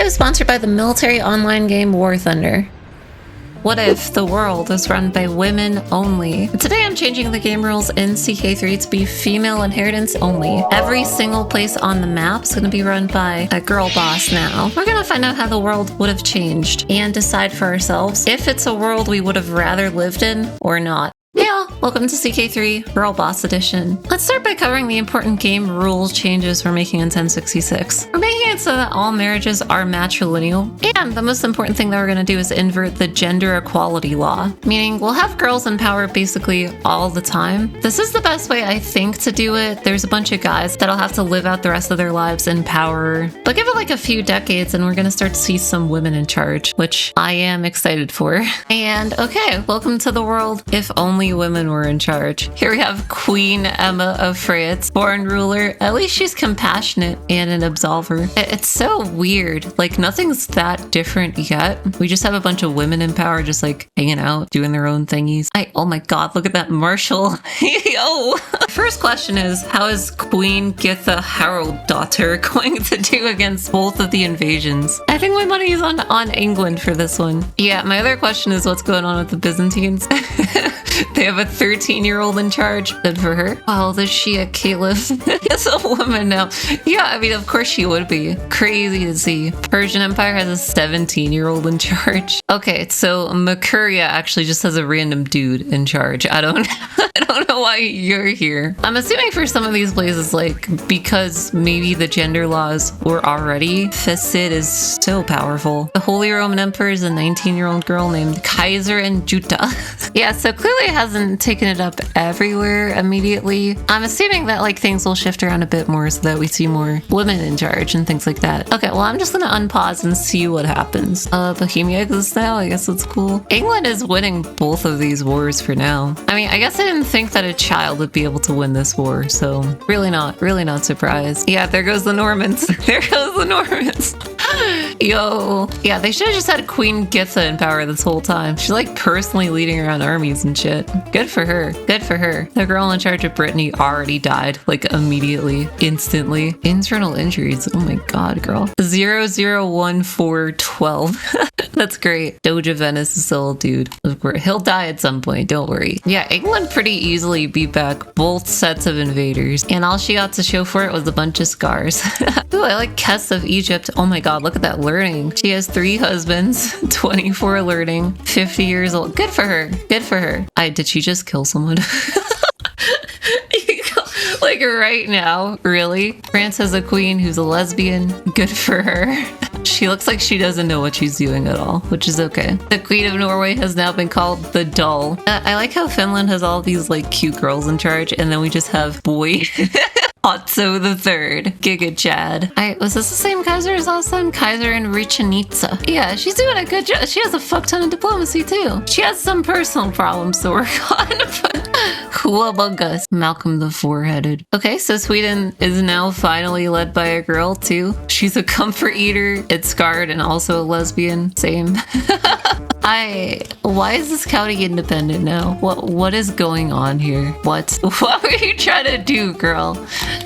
is sponsored by the military online game War Thunder. What if the world is run by women only? Today I'm changing the game rules in CK3 to be female inheritance only. Every single place on the map is going to be run by a girl boss now. We're going to find out how the world would have changed and decide for ourselves if it's a world we would have rather lived in or not. Hey all, welcome to CK3 Girl Boss Edition. Let's start by covering the important game rules changes we're making in 1066. We're making it so that all marriages are matrilineal, and the most important thing that we're going to do is invert the gender equality law, meaning we'll have girls in power basically all the time. This is the best way I think to do it. There's a bunch of guys that'll have to live out the rest of their lives in power, but give it like a few decades and we're going to start to see some women in charge, which I am excited for. And okay, welcome to the world if only women were in charge. Here we have Queen Emma of France, foreign ruler. At least she's compassionate and an absolver. It's so weird. Like, nothing's that different yet. We just have a bunch of women in power just like hanging out, doing their own thingies. Oh my god, look at that Marshal. Yo! First question is, how is Queen Githa Harold daughter going to do against both of the invasions? I think my money is on England for this one. Yeah, my other question is what's going on with the Byzantines? They have a 13-year-old in charge. Good for her. How old is she at Caliph? It's a woman now. Yeah, I mean, of course she would be. Crazy to see. Persian Empire has a 17-year-old in charge. Okay, so Mercuria actually just has a random dude in charge. I don't know why you're here. I'm assuming for some of these places, like, because maybe the gender laws were already, Facet is so powerful. The Holy Roman Emperor is a 19-year-old girl named Kaiser and Juta. Yeah, so clearly it hasn't taken it up everywhere immediately. I'm assuming that like things will shift around a bit more so that we see more women in charge and things like that. Okay, well, I'm just gonna unpause and see what happens. Bohemia exists now. I guess that's cool. England is winning both of these wars for now. I mean, I guess I didn't think that a child would be able to win this war, so really not surprised. Yeah, there goes the Normans. There goes the Normans. Yo. Yeah, they should have just had Queen Githa in power this whole time. She's like personally leading around armies and shit. Good for her. Good for her. The girl in charge of Brittany already died, like immediately, instantly. Internal injuries. Oh my god, girl. 001412. That's great. Doge of Venice is still a dude. Of course, he'll die at some point, don't worry. Yeah, England pretty easily beat back both sets of invaders, and all she got to show for it was a bunch of scars. Ooh, I like Kess of Egypt. Oh my god, look at that learning. She has 3 husbands, 24 learning, 50 years old. Good for her. Good for her. Did she just kill someone? Like right now, really? France has a queen who's a lesbian. Good for her. She looks like she doesn't know what she's doing at all, which is okay. The Queen of Norway has now been called the Doll. I like how Finland has all these like cute girls in charge, and then we just have boy Otto the Third, Giga Chad. Was this the same Kaiser as last time? Kaiser and Richanitsa. Yeah, she's doing a good job. She has a fuck ton of diplomacy too. She has some personal problems to work on, but who among us? Malcolm the Four-Headed. Okay, so Sweden is now finally led by a girl too. She's a comfort eater, it's scarred, and also a lesbian. Same. Why is this county independent now? What is going on here? What were you trying to do, girl?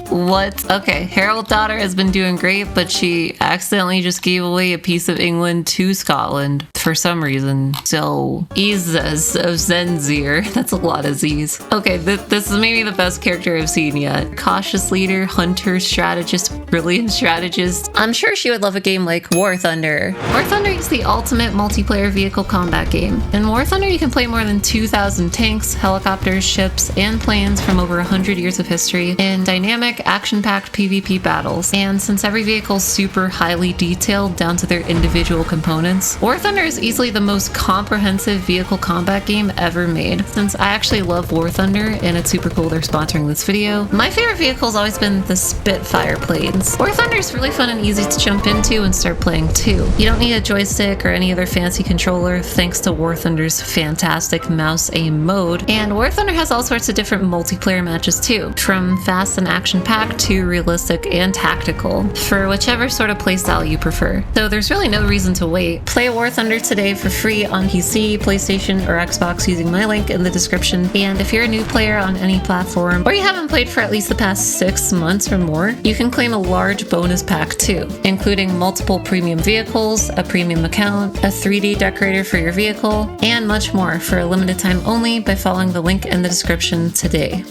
What? Okay, Harold's daughter has been doing great, but she accidentally just gave away a piece of England to Scotland for some reason. So, Izas of Zenzir. That's a lot of Z's. Okay, this is maybe the best character I've seen yet. Cautious leader, hunter, strategist, brilliant strategist. I'm sure she would love a game like War Thunder. War Thunder is the ultimate multiplayer vehicle combat game. In War Thunder, you can play more than 2,000 tanks, helicopters, ships, and planes from over 100 years of history in dynamic, action-packed PvP battles. And since every vehicle is super highly detailed down to their individual components, War Thunder is easily the most comprehensive vehicle combat game ever made. Since I actually love War Thunder, and it's super cool they're sponsoring this video, my favorite vehicle has always been the Spitfire planes. War Thunder is really fun and easy to jump into and start playing too. You don't need a joystick or any other fancy controller thanks to War Thunder's fantastic mouse aim mode, and War Thunder has all sorts of different multiplayer matches too, from fast and action-packed to realistic and tactical, for whichever sort of playstyle you prefer. So there's really no reason to wait. Play War Thunder start today for free on PC, PlayStation, or Xbox using my link in the description. And if you're a new player on any platform, or you haven't played for at least the past 6 months or more, you can claim a large bonus pack too, including multiple premium vehicles, a premium account, a 3D decorator for your vehicle, and much more for a limited time only by following the link in the description today.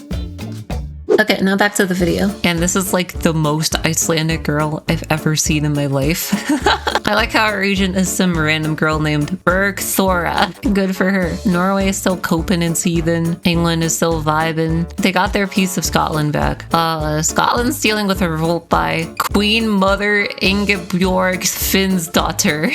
Okay, now back to the video. And this is like the most Icelandic girl I've ever seen in my life. I like how our agent is some random girl named Bergthora. Good for her. Norway is still coping and seething. England is still vibing. They got their piece of Scotland back. Scotland's dealing with a revolt by Queen Mother Ingeborg Finn's daughter.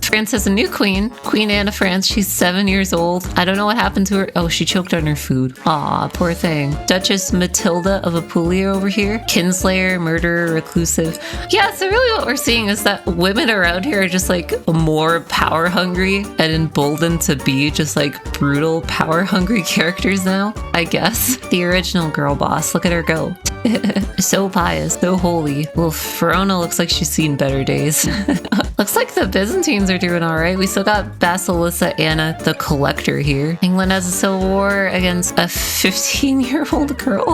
France has a new queen, Queen Anne of France. She's 7 years old. I don't know what happened to her. Oh, she choked on her food. Aw, poor thing. Duchess Matilda of Apulia over here. Kinslayer, murderer, reclusive. Yeah, so really what we're seeing is that women around here are just like more power hungry and emboldened to be just like brutal power hungry characters now, I guess. The original girl boss, look at her go. So pious, so holy. Well, Verona looks like she's seen better days. Looks like the Byzantines are doing all right. We still got Basilissa Anna the Collector here. England has a civil war against a 15-year-old girl.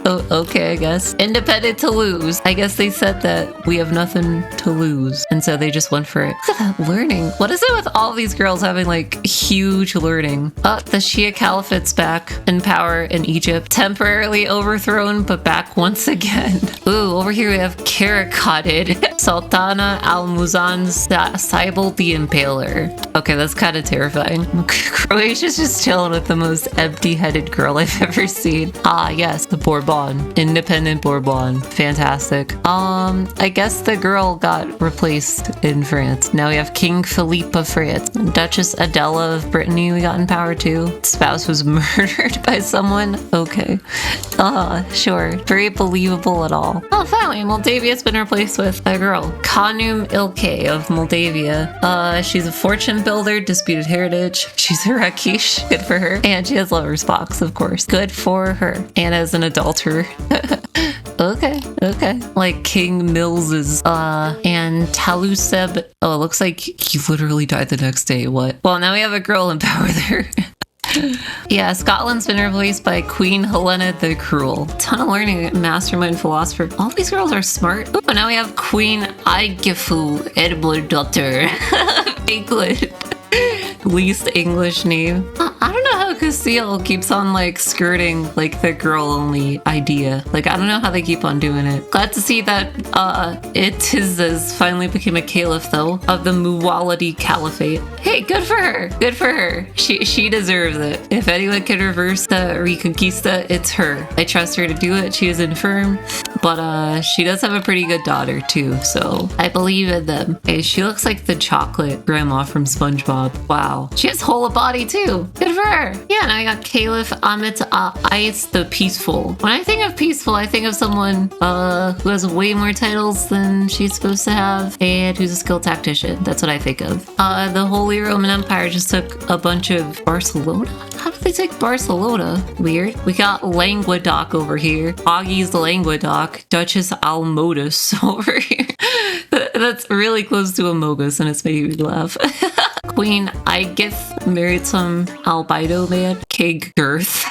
Oh, okay, I guess. Independent to lose. I guess they said that we have nothing to lose. And so they just went for it. Look at that learning. What is it with all these girls having like huge learning? Oh, the Shia Caliphate's back in power in Egypt. Temporarily overthrown, but back once again. Ooh, over here we have Karakotted. Sultana Al-Muzan Sibel the Impaler. Okay, that's kind of terrifying. Croatia's just chilling with the most empty-headed girl I've ever seen. Ah, yes, the Bourbon. Independent Bourbon. Fantastic. I guess the girl got replaced in France. Now we have King Philippe of France. Duchess Adela of Brittany we got in power too. Spouse was murdered by someone. Okay. Sure. Very believable at all. Oh, finally, Moldavia's been replaced with a girl. Kanum Ilke of Moldavia. She's a fortune builder, disputed heritage. She's a Rakish. Good for her. And she has lover's box, of course. Good for her. And as an adulterer. Okay. Like King Mills's, and Taluseb. Oh, it looks like he literally died the next day. What? Well, now we have a girl in power there. Yeah, Scotland's been replaced by Queen Helena the Cruel. Ton of learning, mastermind philosopher. All these girls are smart. Ooh, now we have Queen Aigefu Edward daughter. England. Least English name. I don't know how Castile keeps on like skirting like the girl only idea. Like I don't know how they keep on doing it. Glad to see that Itizes finally became a caliph though of the Muwalidi Caliphate. Hey, good for her. Good for her. She deserves it. If anyone can reverse the Reconquista, it's her. I trust her to do it. She is infirm, but she does have a pretty good daughter too, so I believe in them. Hey, she looks like the chocolate grandma from SpongeBob. Wow. She has whole of body too. Good for her. Yeah, now I got Caliph Amit Ais the Peaceful. When I think of peaceful, I think of someone who has way more titles than she's supposed to have and who's a skilled tactician. That's what I think of. The Holy Roman Empire just took a bunch of Barcelona? How did they take Barcelona? Weird. We got Languedoc over here. Augie's Languedoc. Duchess Almodus over here. That's really close to Amogus and it's making me laugh. Queen Aigith married some albino man. King Girth.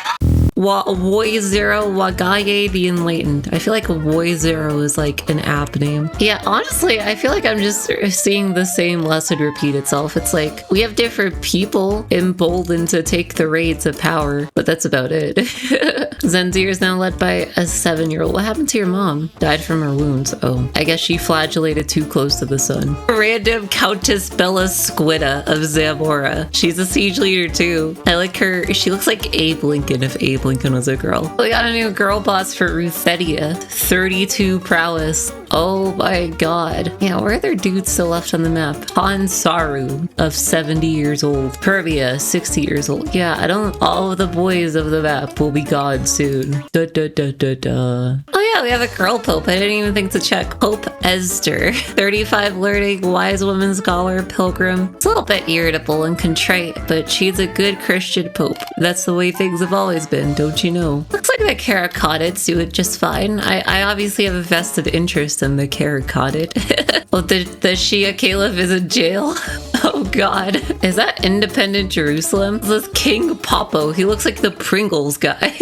Woizero Wagaye the Enlightened. I feel like Woizero is like an app name. Yeah, honestly, I feel like I'm just seeing the same lesson repeat itself. It's like we have different people emboldened to take the reins of power, but that's about it. Zenzir is now led by a 7-year-old. What happened to your mom? Died from her wounds. Oh, I guess she flagellated too close to the sun. Random Countess Bella Squida of Zamora. She's a siege leader too. I like her. She looks like Abe Lincoln if Abe Lincoln was a girl. We got a new girl boss for Ruthedia. 32 prowess. Oh my god. Yeah, where are their dudes still left on the map? Han Saru of 70 years old. Pervia, 60 years old. Yeah, all of the boys of the map will be gone soon. Oh yeah, we have a girl pope. I didn't even think to check. Pope Esther. 35 learning, wise woman scholar, pilgrim. It's a little bit irritable and contrite, but she's a good Christian pope. That's the way things have always been, don't you know? Looks like the Karakoteds do it just fine. I obviously have a vested interest in the Karakotted. Oh, the Shia Caliph is in jail. Oh Oh god. Is that independent Jerusalem? This is King Popo. He looks like the Pringles guy.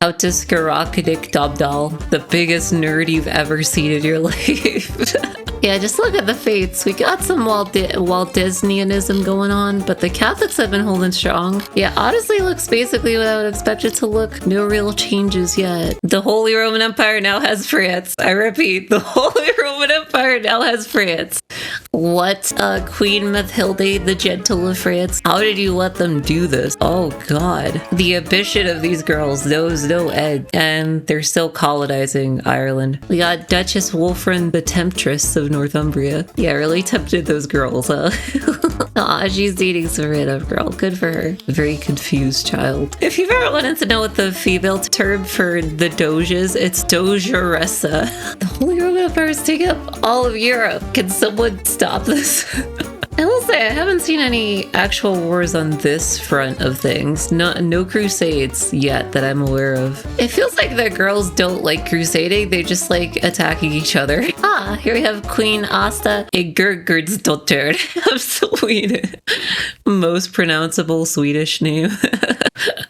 Heyitscara Dobdal, the biggest nerd you've ever seen in your life. Yeah, just look at the fates. We got some Walt Disneyanism going on, but the Catholics have been holding strong. Yeah, honestly looks basically what I would expect it to look. No real changes yet. The Holy Roman Empire now has France. I repeat, the Holy Roman Empire now has France. What? Queen Mathilde, the Gentle of France? How did you let them do this? Oh god. The ambition of these girls knows no end, and they're still colonizing Ireland. We got Duchess Wolfram the Temptress of Northumbria. Yeah, really tempted those girls, huh? Aw, she's dating some random girl. Good for her. Very confused child. If you've ever wanted to know what the female term for the Doge is, it's Dogeressa. The Holy Roman Empire is taking up all of Europe. Can someone stop this? I will say, I haven't seen any actual wars on this front of things. No crusades yet that I'm aware of. It feels like the girls don't like crusading, they just like attacking each other. Ah, here we have Queen Asta Eggergurdsdotter of Sweden. Most pronounceable Swedish name.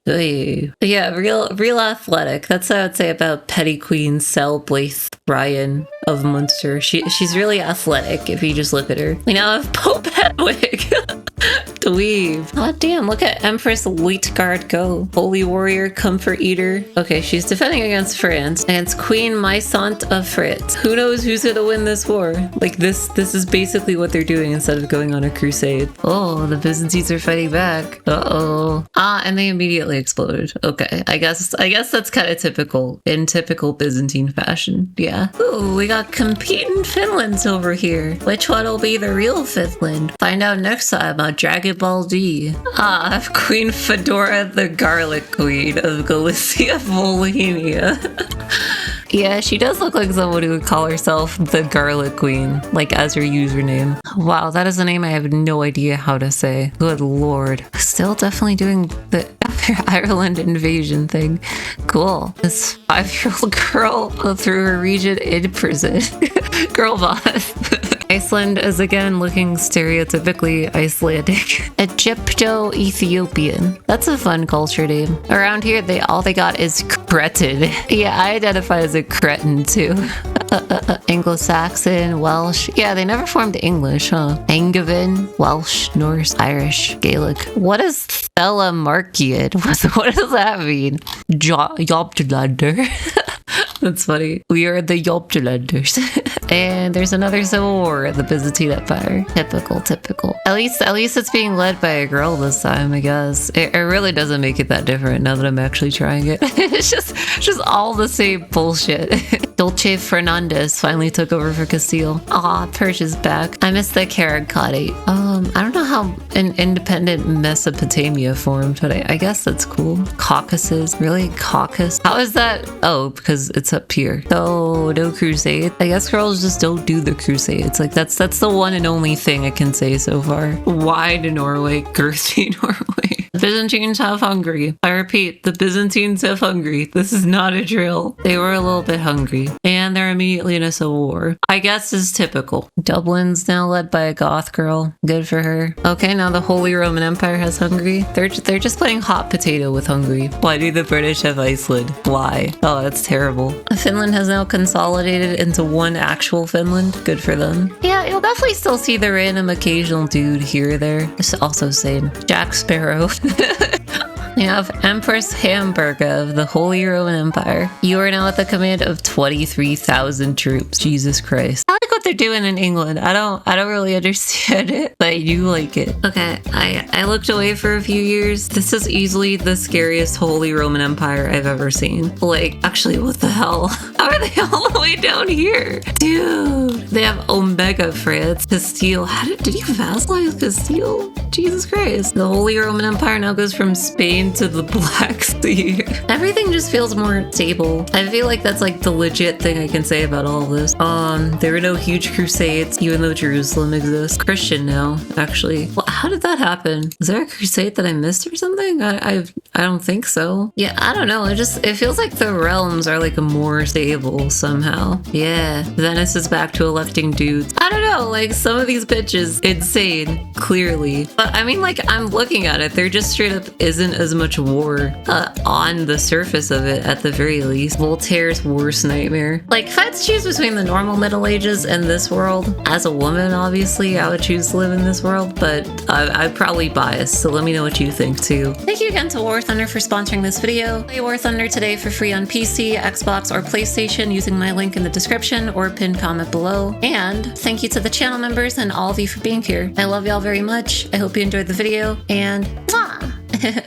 Yeah, real athletic. That's what I would say about Petty Queen Selblaith Brian of Munster. She's really athletic if you just look at her. We now have Pope Hedwig. Dweeb. Oh damn, look at Empress Leitgard go. Holy warrior, comfort eater. Okay, she's defending against France. Against Queen Maisante of France. Who knows who's gonna win this war? Like this is basically what they're doing instead of going on a crusade. Oh, the Byzantines are fighting back. Uh-oh. Ah, and they immediately exploded. Okay, I guess that's kind of typical in typical Byzantine fashion. Yeah. Ooh, we got competing Finlands over here. Which one will be the real Finland? Find out next time on Dragon Ball Z. Ah, Queen Fedora the Garlic Queen of Galicia, Volhynia. Yeah, she does look like someone who would call herself the Garlic Queen, like as her username. Wow, that is a name I have no idea how to say. Good lord. Still definitely doing the Ireland invasion thing. Cool. This 5-year-old girl threw her regent in prison. Girl boss. Iceland is again looking stereotypically Icelandic. Egypto-Ethiopian. That's a fun culture name. Around here, all they got is cretin. Yeah, I identify as a cretin too. Anglo-Saxon, Welsh. Yeah, they never formed English, huh? Angevin, Welsh, Norse, Irish, Gaelic. What is Thelamarchian? What does that mean? Jobtlander. That's funny. We are the Jobtlanders. And there's another civil war at the Byzantine Empire. Typical. At least it's being led by a girl this time, I guess. It really doesn't make it that different now that I'm actually trying it. It's just all the same bullshit. Dolce Fernandez finally took over for Castile. Aw, Persia's back. I miss the Carrot Khanate. I don't know how an independent Mesopotamia formed, but I guess that's cool. Caucasus. Really? Caucasus? How is that? Oh, because it's up here. So, no crusade. I guess girls just don't do the crusades. Like, that's the one and only thing I can say so far. Wide Norway, girthy Norway. The Byzantines have Hungary. I repeat, the Byzantines have Hungary. This is not a drill. They were a little bit hungry. And they're immediately in a civil war. I guess is typical. Dublin's now led by a goth girl. Good for her. Okay, now the Holy Roman Empire has Hungary. They're just playing hot potato with Hungary. Why do the British have Iceland? Why? Oh, that's terrible. Finland has now consolidated into one actual Finland. Good for them. Yeah, you'll definitely still see the random occasional dude here or there. It's also same. Jack Sparrow. You have Empress Hamburger of the Holy Roman Empire. You are now at the command of 23,000 troops. Jesus Christ. I like what they're doing in England. I don't really understand it, but I do like it. Okay, I looked away for a few years. This is easily the scariest Holy Roman Empire I've ever seen. Like, actually, what the hell? How are they all the way down here? Dude, they have Omega France, Castile. Did you vassalize Castile? Jesus Christ. The Holy Roman Empire now goes from Spain to the Black Sea. Everything just feels more stable. I feel like that's like the legit thing I can say about all of this. There were no huge crusades, even though Jerusalem exists. Christian now, actually. Well, how did that happen? Is there a crusade that I missed or something? I don't think so. Yeah, I don't know. It feels like the realms are like more stable playable somehow. Yeah, Venice is back to electing dudes. I don't know, like some of these bitches, insane, clearly. But I mean, like I'm looking at it, there just straight up isn't as much war on the surface of it at the very least. Voltaire's worst nightmare. Like if I had to choose between the normal Middle Ages and this world, as a woman obviously I would choose to live in this world, but I'd probably bias, so let me know what you think too. Thank you again to War Thunder for sponsoring this video. Play War Thunder today for free on PC, Xbox, or PlayStation using my link in the description or pinned comment below. And thank you to the channel members and all of you for being here. I love y'all very much. I hope you enjoyed the video, and mwah!